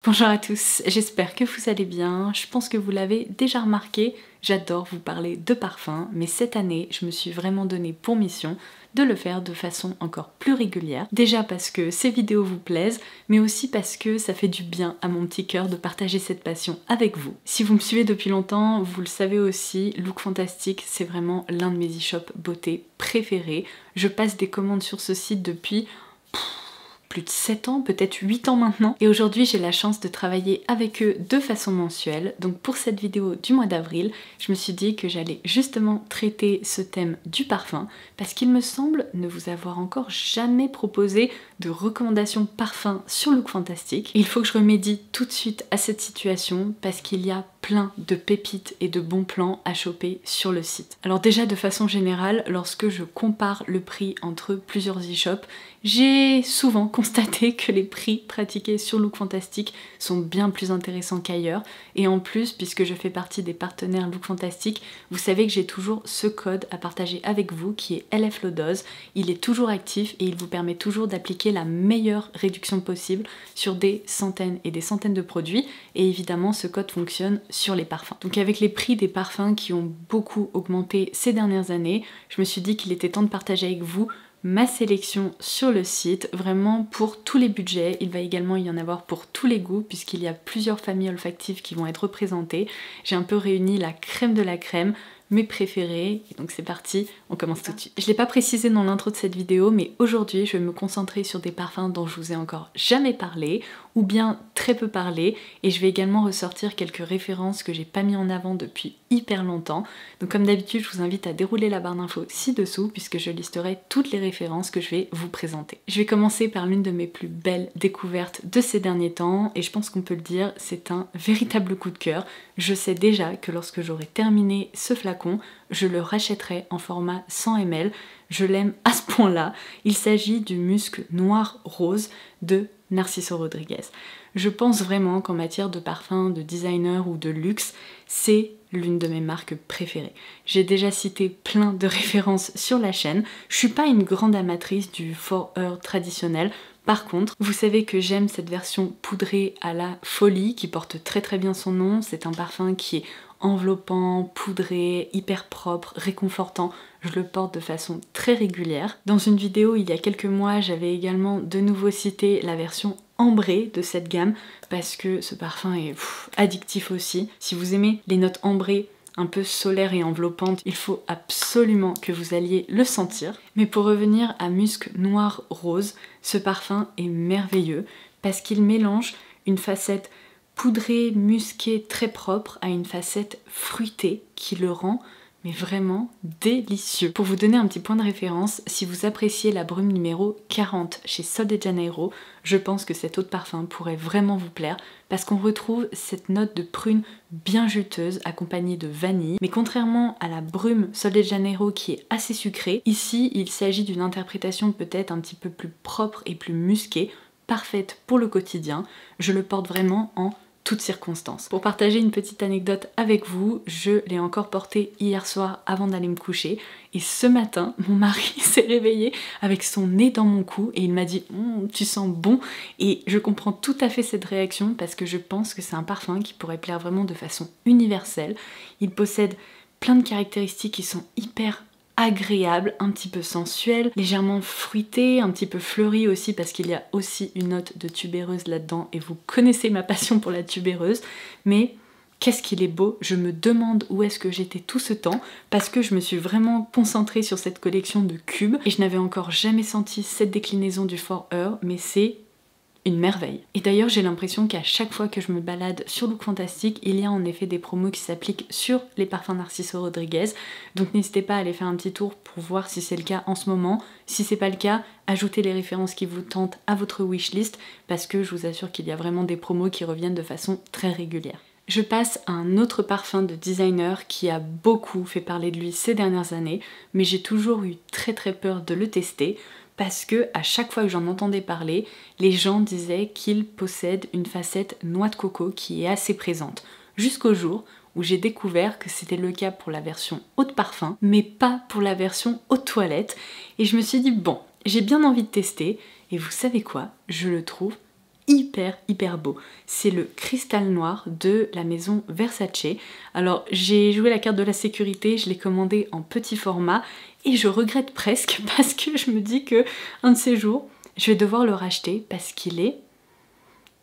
Bonjour à tous, j'espère que vous allez bien. Je pense que vous l'avez déjà remarqué, j'adore vous parler de parfum, mais cette année, je me suis vraiment donné pour mission de le faire de façon encore plus régulière. Déjà parce que ces vidéos vous plaisent, mais aussi parce que ça fait du bien à mon petit cœur de partager cette passion avec vous. Si vous me suivez depuis longtemps, vous le savez aussi, Look Fantastic, c'est vraiment l'un de mes e-shops beauté préférés. Je passe des commandes sur ce site depuis plus de 7 ans, peut-être 8 ans maintenant. Et aujourd'hui, j'ai la chance de travailler avec eux de façon mensuelle. Donc pour cette vidéo du mois d'avril, je me suis dit que j'allais justement traiter ce thème du parfum parce qu'il me semble ne vous avoir encore jamais proposé de recommandations parfum sur Look Fantastic. Et il faut que je remédie tout de suite à cette situation parce qu'il y a plein de pépites et de bons plans à choper sur le site. Alors déjà de façon générale, lorsque je compare le prix entre plusieurs e-shops, j'ai souvent constaté que les prix pratiqués sur Look Fantastic sont bien plus intéressants qu'ailleurs. Et en plus, puisque je fais partie des partenaires Look Fantastic, vous savez que j'ai toujours ce code à partager avec vous qui est LF Low Dose. Il est toujours actif et il vous permet toujours d'appliquer la meilleure réduction possible sur des centaines et des centaines de produits. Et évidemment, ce code fonctionne sur les parfums. Donc avec les prix des parfums qui ont beaucoup augmenté ces dernières années, je me suis dit qu'il était temps de partager avec vous ma sélection sur le site, vraiment pour tous les budgets. Il va également y en avoir pour tous les goûts puisqu'il y a plusieurs familles olfactives qui vont être représentées. J'ai un peu réuni la crème de la crème, mes préférés, et donc c'est parti, on commence tout de suite. Je ne l'ai pas précisé dans l'intro de cette vidéo, mais aujourd'hui je vais me concentrer sur des parfums dont je vous ai encore jamais parlé, ou bien très peu parlé, et je vais également ressortir quelques références que j'ai pas mis en avant depuis hyper longtemps. Donc comme d'habitude, je vous invite à dérouler la barre d'infos ci-dessous, puisque je listerai toutes les références que je vais vous présenter. Je vais commencer par l'une de mes plus belles découvertes de ces derniers temps, et je pense qu'on peut le dire, c'est un véritable coup de cœur. Je sais déjà que lorsque j'aurai terminé ce flacon, je le rachèterai en format 100 ml. Je l'aime à ce point-là. Il s'agit du musc noir rose de Narciso Rodriguez. Je pense vraiment qu'en matière de parfum, de designer ou de luxe, c'est l'une de mes marques préférées. J'ai déjà cité plein de références sur la chaîne. Je suis pas une grande amatrice du For Her traditionnel. Par contre, vous savez que j'aime cette version poudrée à la folie qui porte très très bien son nom. C'est un parfum qui est enveloppant, poudré, hyper propre, réconfortant. Je le porte de façon très régulière. Dans une vidéo il y a quelques mois, j'avais également de nouveau cité la version ambrée de cette gamme parce que ce parfum est addictif aussi. Si vous aimez les notes ambrées, un peu solaires et enveloppantes, il faut absolument que vous alliez le sentir. Mais pour revenir à musc noir rose, ce parfum est merveilleux parce qu'il mélange une facette poudrée, musquée, très propre à une facette fruitée qui le rend mais vraiment délicieux. Pour vous donner un petit point de référence, si vous appréciez la brume numéro 40 chez Sol de Janeiro, je pense que cette eau de parfum pourrait vraiment vous plaire parce qu'on retrouve cette note de prune bien juteuse accompagnée de vanille. Mais contrairement à la brume Sol de Janeiro qui est assez sucrée, ici il s'agit d'une interprétation peut-être un petit peu plus propre et plus musquée, parfaite pour le quotidien. Je le porte vraiment en toutes circonstances. Pour partager une petite anecdote avec vous, je l'ai encore porté hier soir avant d'aller me coucher et ce matin, mon mari s'est réveillé avec son nez dans mon cou et il m'a dit tu sens bon, et je comprends tout à fait cette réaction parce que je pense que c'est un parfum qui pourrait plaire vraiment de façon universelle. Il possède plein de caractéristiques qui sont hyper agréable, un petit peu sensuel, légèrement fruité, un petit peu fleuri aussi parce qu'il y a aussi une note de tubéreuse là-dedans et vous connaissez ma passion pour la tubéreuse, mais qu'est-ce qu'il est beau. Je me demande où est-ce que j'étais tout ce temps parce que je me suis vraiment concentrée sur cette collection de cubes et je n'avais encore jamais senti cette déclinaison du For Her, mais c'est une merveille. Et d'ailleurs j'ai l'impression qu'à chaque fois que je me balade sur Look Fantastic, il y a en effet des promos qui s'appliquent sur les parfums Narciso Rodriguez, donc n'hésitez pas à aller faire un petit tour pour voir si c'est le cas en ce moment. Si c'est pas le cas, ajoutez les références qui vous tentent à votre wishlist parce que je vous assure qu'il y a vraiment des promos qui reviennent de façon très régulière. Je passe à un autre parfum de designer qui a beaucoup fait parler de lui ces dernières années, mais j'ai toujours eu très peur de le tester parce que à chaque fois que j'en entendais parler, les gens disaient qu'il possède une facette noix de coco qui est assez présente. Jusqu'au jour où j'ai découvert que c'était le cas pour la version eau de parfum, mais pas pour la version eau de toilette. Et je me suis dit bon, j'ai bien envie de tester, et vous savez quoi, je le trouve hyper beau. C'est le cristal noir de la maison Versace. Alors j'ai joué la carte de la sécurité, je l'ai commandé en petit format et je regrette presque parce que je me dis que un de ces jours, je vais devoir le racheter parce qu'il est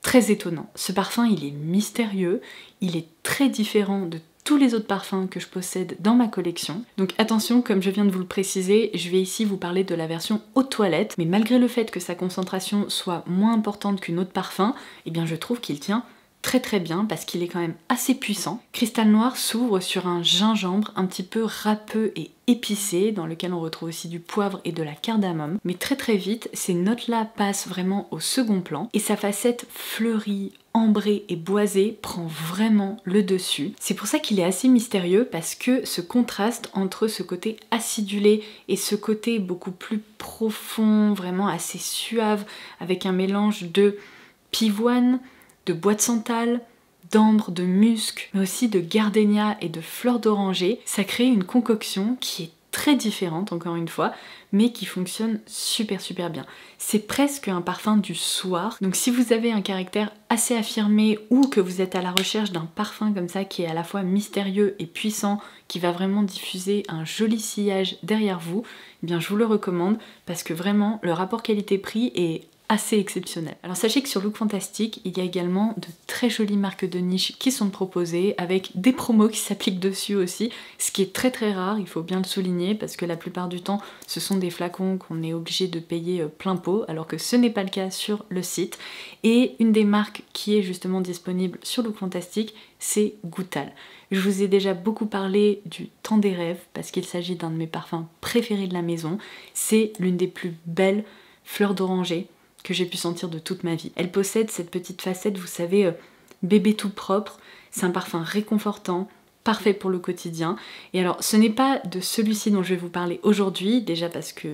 très étonnant. Ce parfum, il est mystérieux, il est très différent de tous les autres parfums que je possède dans ma collection. Donc attention, comme je viens de vous le préciser, je vais ici vous parler de la version eau de toilette, mais malgré le fait que sa concentration soit moins importante qu'une autre parfum, eh bien je trouve qu'il tient très bien parce qu'il est quand même assez puissant. Cristal Noir s'ouvre sur un gingembre un petit peu râpeux et épicé dans lequel on retrouve aussi du poivre et de la cardamome, mais très vite ces notes là passent vraiment au second plan et sa facette fleurie, ambrée et boisée prend vraiment le dessus. C'est pour ça qu'il est assez mystérieux parce que ce contraste entre ce côté acidulé et ce côté beaucoup plus profond, vraiment assez suave avec un mélange de pivoine, de bois de santal, d'ambre, de musc, mais aussi de gardénia et de fleurs d'oranger. Ça crée une concoction qui est très différente encore une fois, mais qui fonctionne super bien. C'est presque un parfum du soir, donc si vous avez un caractère assez affirmé ou que vous êtes à la recherche d'un parfum comme ça qui est à la fois mystérieux et puissant, qui va vraiment diffuser un joli sillage derrière vous, eh bien je vous le recommande parce que vraiment le rapport qualité-prix est assez exceptionnel. Alors sachez que sur Look Fantastic, il y a également de très jolies marques de niche qui sont proposées avec des promos qui s'appliquent dessus aussi, ce qui est très rare, il faut bien le souligner parce que la plupart du temps ce sont des flacons qu'on est obligé de payer plein pot alors que ce n'est pas le cas sur le site. Et une des marques qui est justement disponible sur Look Fantastic, c'est Goutal. Je vous ai déjà beaucoup parlé du Temps des rêves parce qu'il s'agit d'un de mes parfums préférés de la maison. C'est l'une des plus belles fleurs d'oranger que j'ai pu sentir de toute ma vie. Elle possède cette petite facette, vous savez, bébé tout propre. C'est un parfum réconfortant, parfait pour le quotidien. Et alors, ce n'est pas de celui-ci dont je vais vous parler aujourd'hui, déjà parce que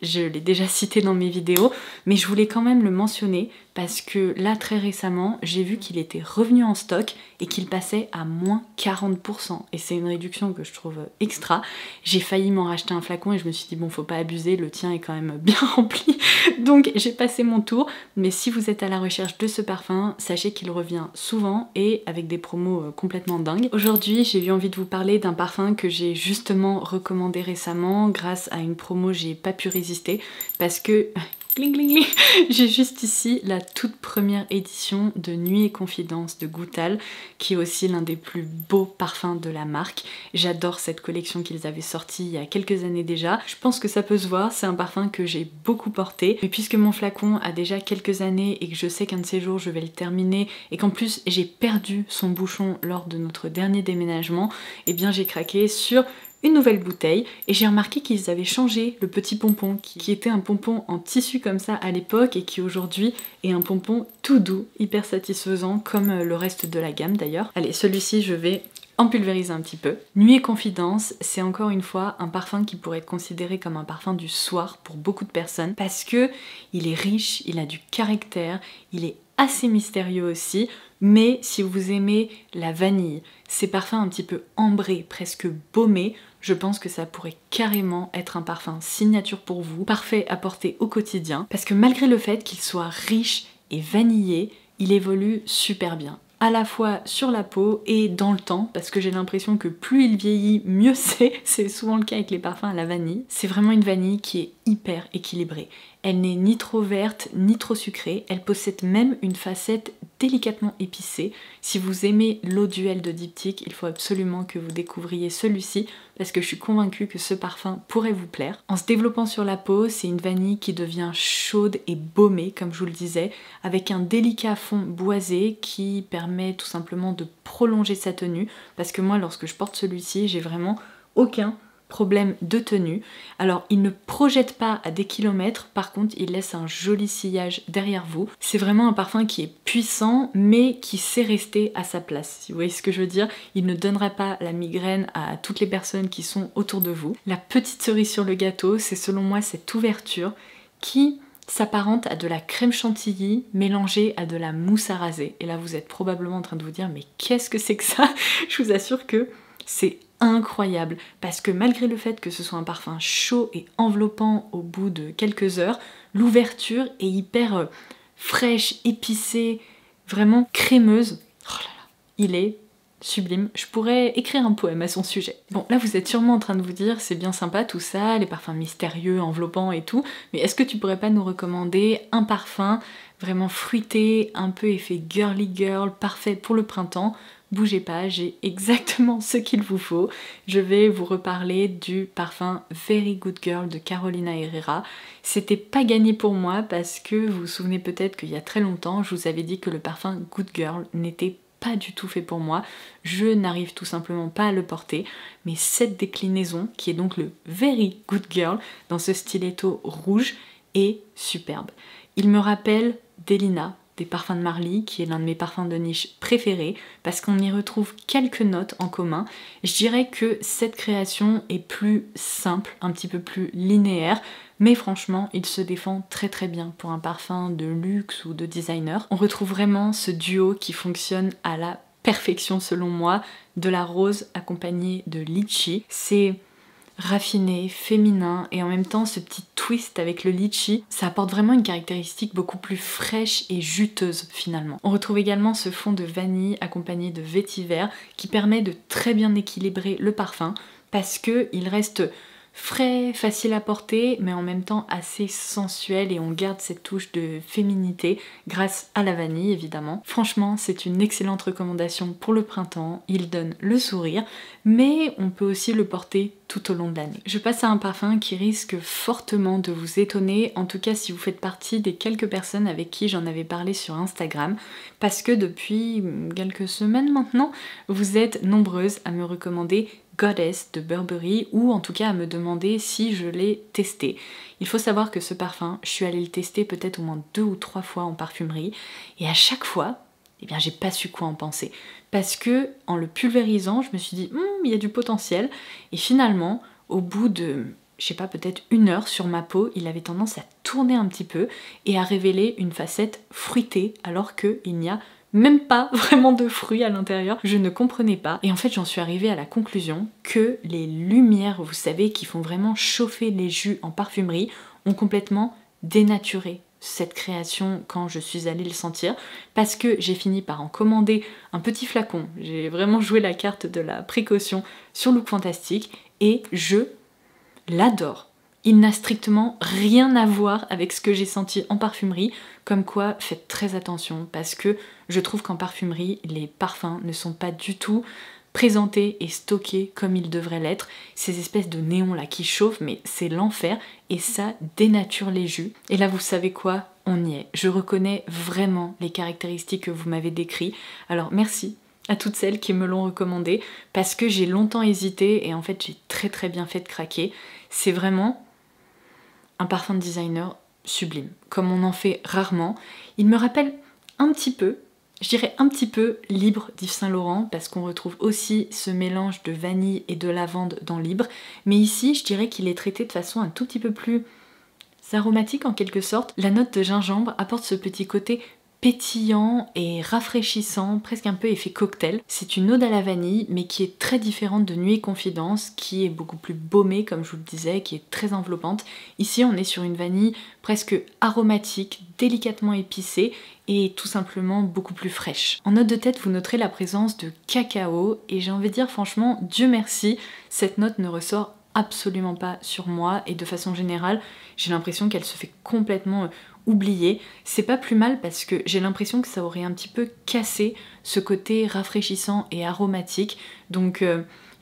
je l'ai déjà cité dans mes vidéos, mais je voulais quand même le mentionner parce que là, très récemment, j'ai vu qu'il était revenu en stock et qu'il passait à moins 40%. Et c'est une réduction que je trouve extra. J'ai failli m'en racheter un flacon et je me suis dit, bon, faut pas abuser, le tien est quand même bien rempli. Donc j'ai passé mon tour, mais si vous êtes à la recherche de ce parfum, sachez qu'il revient souvent et avec des promos complètement dingues. Aujourd'hui, j'ai eu envie de vous parler d'un parfum que j'ai justement recommandé récemment. Grâce à une promo, j'ai pas pu résister parce que Gling gling gling. J'ai juste ici la toute première édition de Nuit et Confidence de Goutal, qui est aussi l'un des plus beaux parfums de la marque. J'adore cette collection qu'ils avaient sortie il y a quelques années déjà. Je pense que ça peut se voir, c'est un parfum que j'ai beaucoup porté. Mais puisque mon flacon a déjà quelques années et que je sais qu'un de ces jours je vais le terminer et qu'en plus j'ai perdu son bouchon lors de notre dernier déménagement, eh bien j'ai craqué sur une nouvelle bouteille et j'ai remarqué qu'ils avaient changé le petit pompon qui était un pompon en tissu comme ça à l'époque et qui aujourd'hui est un pompon tout doux, hyper satisfaisant comme le reste de la gamme d'ailleurs. Allez, celui-ci je vais en pulvériser un petit peu. Nuit et Confidence, c'est encore une fois un parfum qui pourrait être considéré comme un parfum du soir pour beaucoup de personnes parce que il est riche, il a du caractère, il est assez mystérieux aussi, mais si vous aimez la vanille, ces parfums un petit peu ambrés, presque baumés, je pense que ça pourrait carrément être un parfum signature pour vous, parfait à porter au quotidien, parce que malgré le fait qu'il soit riche et vanillé, il évolue super bien. À la fois sur la peau et dans le temps, parce que j'ai l'impression que plus il vieillit, mieux c'est souvent le cas avec les parfums à la vanille. C'est vraiment une vanille qui est hyper équilibrée. Elle n'est ni trop verte, ni trop sucrée, elle possède même une facette délicatement épicée. Si vous aimez l'eau duel de Diptyque, il faut absolument que vous découvriez celui-ci, parce que je suis convaincue que ce parfum pourrait vous plaire. En se développant sur la peau, c'est une vanille qui devient chaude et baumée, comme je vous le disais, avec un délicat fond boisé qui permet tout simplement de prolonger sa tenue, parce que moi, lorsque je porte celui-ci, j'ai vraiment aucun problème de tenue. Alors il ne projette pas à des kilomètres, par contre il laisse un joli sillage derrière vous. C'est vraiment un parfum qui est puissant mais qui sait rester à sa place, si vous voyez ce que je veux dire. Il ne donnera pas la migraine à toutes les personnes qui sont autour de vous. La petite cerise sur le gâteau, c'est selon moi cette ouverture qui s'apparente à de la crème chantilly mélangée à de la mousse à raser. Et là vous êtes probablement en train de vous dire mais qu'est-ce que c'est que ça? Je vous assure que c'est incroyable parce que malgré le fait que ce soit un parfum chaud et enveloppant au bout de quelques heures, l'ouverture est hyper fraîche, épicée, vraiment crémeuse. Oh là là, il est sublime. Je pourrais écrire un poème à son sujet. Bon, là vous êtes sûrement en train de vous dire, c'est bien sympa tout ça, les parfums mystérieux, enveloppants et tout, mais est-ce que tu pourrais pas nous recommander un parfum vraiment fruité, un peu effet girly girl, parfait pour le printemps? Bougez pas, j'ai exactement ce qu'il vous faut. Je vais vous reparler du parfum Very Good Girl de Carolina Herrera. C'était pas gagné pour moi parce que vous vous souvenez peut-être qu'il y a très longtemps, je vous avais dit que le parfum Good Girl n'était pas du tout fait pour moi. Je n'arrive tout simplement pas à le porter. Mais cette déclinaison, qui est donc le Very Good Girl, dans ce stiletto rouge, est superbe. Il me rappelle Delina, des parfums de Marly, qui est l'un de mes parfums de niche préférés, parce qu'on y retrouve quelques notes en commun. Je dirais que cette création est plus simple, un petit peu plus linéaire, mais franchement, il se défend très très bien pour un parfum de luxe ou de designer. On retrouve vraiment ce duo qui fonctionne à la perfection selon moi, de la rose accompagnée de litchi. C'est raffiné, féminin, et en même temps ce petit twist avec le litchi, ça apporte vraiment une caractéristique beaucoup plus fraîche et juteuse finalement. On retrouve également ce fond de vanille accompagné de vétiver qui permet de très bien équilibrer le parfum parce que il reste frais, facile à porter, mais en même temps assez sensuel et on garde cette touche de féminité grâce à la vanille évidemment. Franchement, c'est une excellente recommandation pour le printemps, il donne le sourire, mais on peut aussi le porter tout au long de l'année. Je passe à un parfum qui risque fortement de vous étonner, en tout cas si vous faites partie des quelques personnes avec qui j'en avais parlé sur Instagram, parce que depuis quelques semaines maintenant, vous êtes nombreuses à me recommander Goddess de Burberry, ou en tout cas à me demander si je l'ai testé. Il faut savoir que ce parfum, je suis allée le tester peut-être au moins 2 ou 3 fois en parfumerie, et à chaque fois, eh bien j'ai pas su quoi en penser. Parce que en le pulvérisant, je me suis dit, il y a du potentiel, et finalement, au bout de, je sais pas, peut-être 1 heure sur ma peau, il avait tendance à tourner un petit peu, et à révéler une facette fruitée, alors qu'il n'y a même pas vraiment de fruits à l'intérieur, je ne comprenais pas. Et en fait, j'en suis arrivée à la conclusion que les lumières, vous savez, qui font vraiment chauffer les jus en parfumerie, ont complètement dénaturé cette création quand je suis allée le sentir, parce que j'ai fini par en commander un petit flacon. J'ai vraiment joué la carte de la précaution sur Look Fantastic, et je l'adore. Il n'a strictement rien à voir avec ce que j'ai senti en parfumerie, comme quoi faites très attention parce que je trouve qu'en parfumerie, les parfums ne sont pas du tout présentés et stockés comme ils devraient l'être. Ces espèces de néons là qui chauffent, mais c'est l'enfer et ça dénature les jus. Et là, vous savez quoi? On y est. Je reconnais vraiment les caractéristiques que vous m'avez décrites. Alors merci à toutes celles qui me l'ont recommandé parce que j'ai longtemps hésité et en fait j'ai très bien fait de craquer. C'est vraiment un parfum de designer sublime, comme on en fait rarement. Il me rappelle un petit peu, je dirais un petit peu Libre d'Yves Saint Laurent, parce qu'on retrouve aussi ce mélange de vanille et de lavande dans Libre, mais ici je dirais qu'il est traité de façon un tout petit peu plus aromatique en quelque sorte. La note de gingembre apporte ce petit côté pétillant et rafraîchissant, presque un peu effet cocktail. C'est une ode à la vanille, mais qui est très différente de Nuit et Confidence, qui est beaucoup plus baumée, comme je vous le disais, qui est très enveloppante. Ici, on est sur une vanille presque aromatique, délicatement épicée, et tout simplement beaucoup plus fraîche. En note de tête, vous noterez la présence de cacao, et j'ai envie de dire franchement, Dieu merci, cette note ne ressort absolument pas sur moi, et de façon générale, j'ai l'impression qu'elle se fait complètement oublié. C'est pas plus mal parce que j'ai l'impression que ça aurait un petit peu cassé ce côté rafraîchissant et aromatique, donc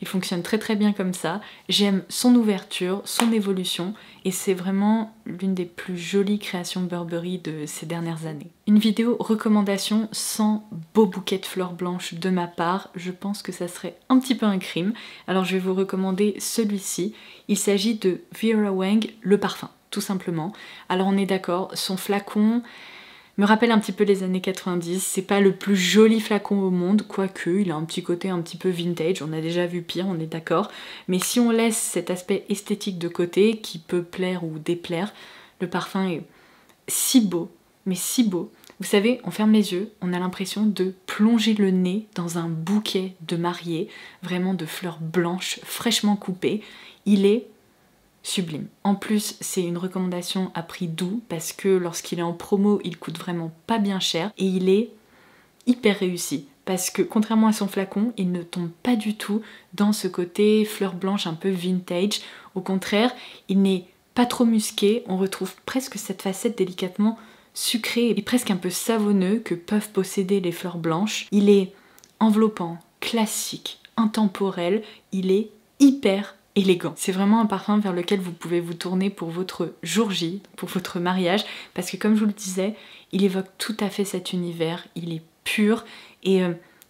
il fonctionne très bien comme ça. J'aime son ouverture, son évolution, et c'est vraiment l'une des plus jolies créations Burberry de ces dernières années. Une vidéo recommandation sans beau bouquet de fleurs blanches de ma part, je pense que ça serait un petit peu un crime, alors je vais vous recommander celui-ci. Il s'agit de Vera Wang, le parfum, tout simplement. Alors on est d'accord, son flacon me rappelle un petit peu les années 90, c'est pas le plus joli flacon au monde, quoique il a un petit côté un petit peu vintage, on a déjà vu pire, on est d'accord, mais si on laisse cet aspect esthétique de côté, qui peut plaire ou déplaire, le parfum est si beau, mais si beau. Vous savez, on ferme les yeux, on a l'impression de plonger le nez dans un bouquet de mariée, vraiment de fleurs blanches fraîchement coupées. Il est sublime. En plus, c'est une recommandation à prix doux parce que lorsqu'il est en promo, il coûte vraiment pas bien cher et il est hyper réussi. Parce que contrairement à son flacon, il ne tombe pas du tout dans ce côté fleur blanche un peu vintage. Au contraire, il n'est pas trop musqué, on retrouve presque cette facette délicatement sucrée et presque un peu savonneux que peuvent posséder les fleurs blanches. Il est enveloppant, classique, intemporel, il est hyper élégant. C'est vraiment un parfum vers lequel vous pouvez vous tourner pour votre jour J, pour votre mariage, parce que comme je vous le disais, il évoque tout à fait cet univers, il est pur et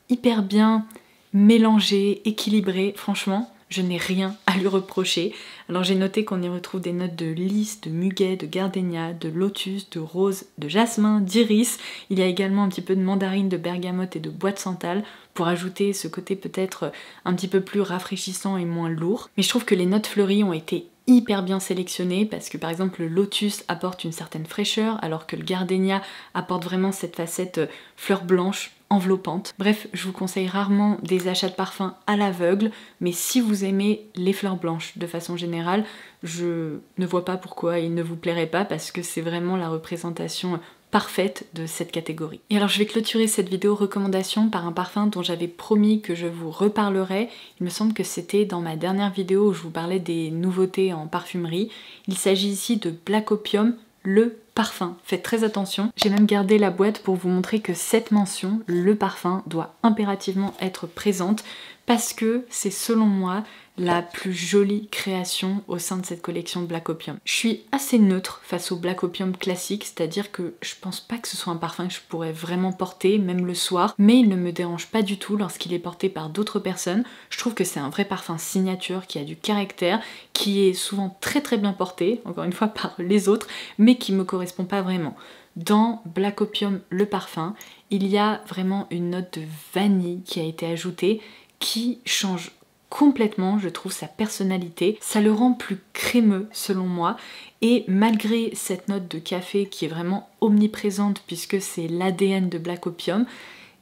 hyper bien mélangé, équilibré. Franchement, je n'ai rien à lui reprocher. Alors j'ai noté qu'on y retrouve des notes de lys, de muguet, de gardénia, de lotus, de rose, de jasmin, d'iris. Il y a également un petit peu de mandarine, de bergamote et de bois de santal pour ajouter ce côté peut-être un petit peu plus rafraîchissant et moins lourd. Mais je trouve que les notes fleuries ont été hyper bien sélectionnées parce que par exemple le lotus apporte une certaine fraîcheur alors que le gardénia apporte vraiment cette facette fleur blanche enveloppante. Bref, je vous conseille rarement des achats de parfums à l'aveugle, mais si vous aimez les fleurs blanches de façon générale, je ne vois pas pourquoi il ne vous plairait pas parce que c'est vraiment la représentation parfaite de cette catégorie. Et alors je vais clôturer cette vidéo recommandation par un parfum dont j'avais promis que je vous reparlerai. Il me semble que c'était dans ma dernière vidéo où je vous parlais des nouveautés en parfumerie. Il s'agit ici de Black Opium, le parfum. Faites très attention. J'ai même gardé la boîte pour vous montrer que cette mention, le parfum, doit impérativement être présente parce que c'est selon moi la plus jolie création au sein de cette collection de Black Opium. Je suis assez neutre face au Black Opium classique, c'est-à-dire que je pense pas que ce soit un parfum que je pourrais vraiment porter, même le soir, mais il ne me dérange pas du tout lorsqu'il est porté par d'autres personnes. Je trouve que c'est un vrai parfum signature qui a du caractère, qui est souvent très très bien porté, encore une fois par les autres, mais qui me correspond pas vraiment. Dans Black Opium, le parfum, il y a vraiment une note de vanille qui a été ajoutée qui change complètement, je trouve, sa personnalité. Ça le rend plus crémeux selon moi et malgré cette note de café qui est vraiment omniprésente puisque c'est l'ADN de Black Opium,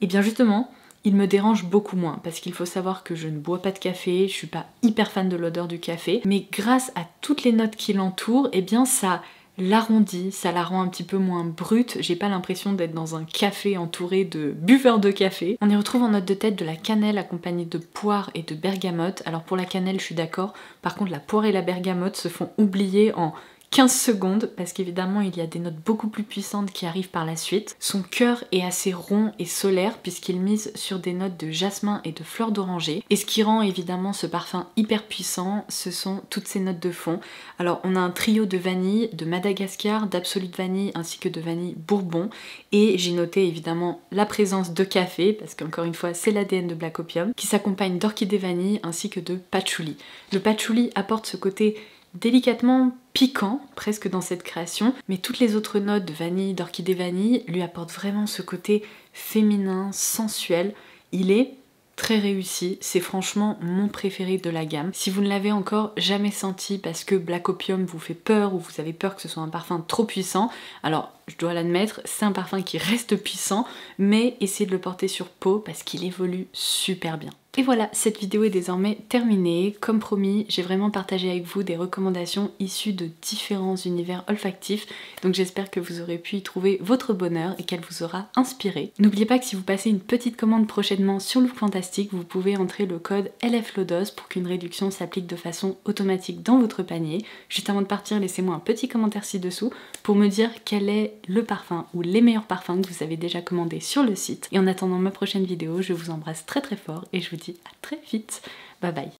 et bien justement il me dérange beaucoup moins parce qu'il faut savoir que je ne bois pas de café, je suis pas hyper fan de l'odeur du café, mais grâce à toutes les notes qui l'entourent, et bien ça l'arrondit, ça la rend un petit peu moins brute. J'ai pas l'impression d'être dans un café entouré de buveurs de café. On y retrouve en note de tête de la cannelle accompagnée de poire et de bergamote. Alors pour la cannelle je suis d'accord, par contre la poire et la bergamote se font oublier en 15 secondes parce qu'évidemment il y a des notes beaucoup plus puissantes qui arrivent par la suite. Son cœur est assez rond et solaire puisqu'il mise sur des notes de jasmin et de fleurs d'oranger. Et ce qui rend évidemment ce parfum hyper puissant, ce sont toutes ces notes de fond. Alors on a un trio de vanille, de Madagascar, d'Absolute Vanille ainsi que de vanille Bourbon. Et j'ai noté évidemment la présence de café parce qu'encore une fois c'est l'ADN de Black Opium qui s'accompagne d'orchidée vanille ainsi que de patchouli. Le patchouli apporte ce côté délicatement piquant presque dans cette création, mais toutes les autres notes de vanille, d'orchidée vanille lui apportent vraiment ce côté féminin, sensuel. Il est très réussi, c'est franchement mon préféré de la gamme. Si vous ne l'avez encore jamais senti parce que Black Opium vous fait peur ou vous avez peur que ce soit un parfum trop puissant, alors je dois l'admettre, c'est un parfum qui reste puissant, mais essayez de le porter sur peau parce qu'il évolue super bien. Et voilà, cette vidéo est désormais terminée. Comme promis, j'ai vraiment partagé avec vous des recommandations issues de différents univers olfactifs. Donc j'espère que vous aurez pu y trouver votre bonheur et qu'elle vous aura inspiré. N'oubliez pas que si vous passez une petite commande prochainement sur Look Fantastique, vous pouvez entrer le code LFLODOS pour qu'une réduction s'applique de façon automatique dans votre panier. Juste avant de partir, laissez-moi un petit commentaire ci-dessous pour me dire quel est le parfum ou les meilleurs parfums que vous avez déjà commandés sur le site. Et en attendant ma prochaine vidéo, je vous embrasse très très fort et je vous dis à très vite. Bye bye.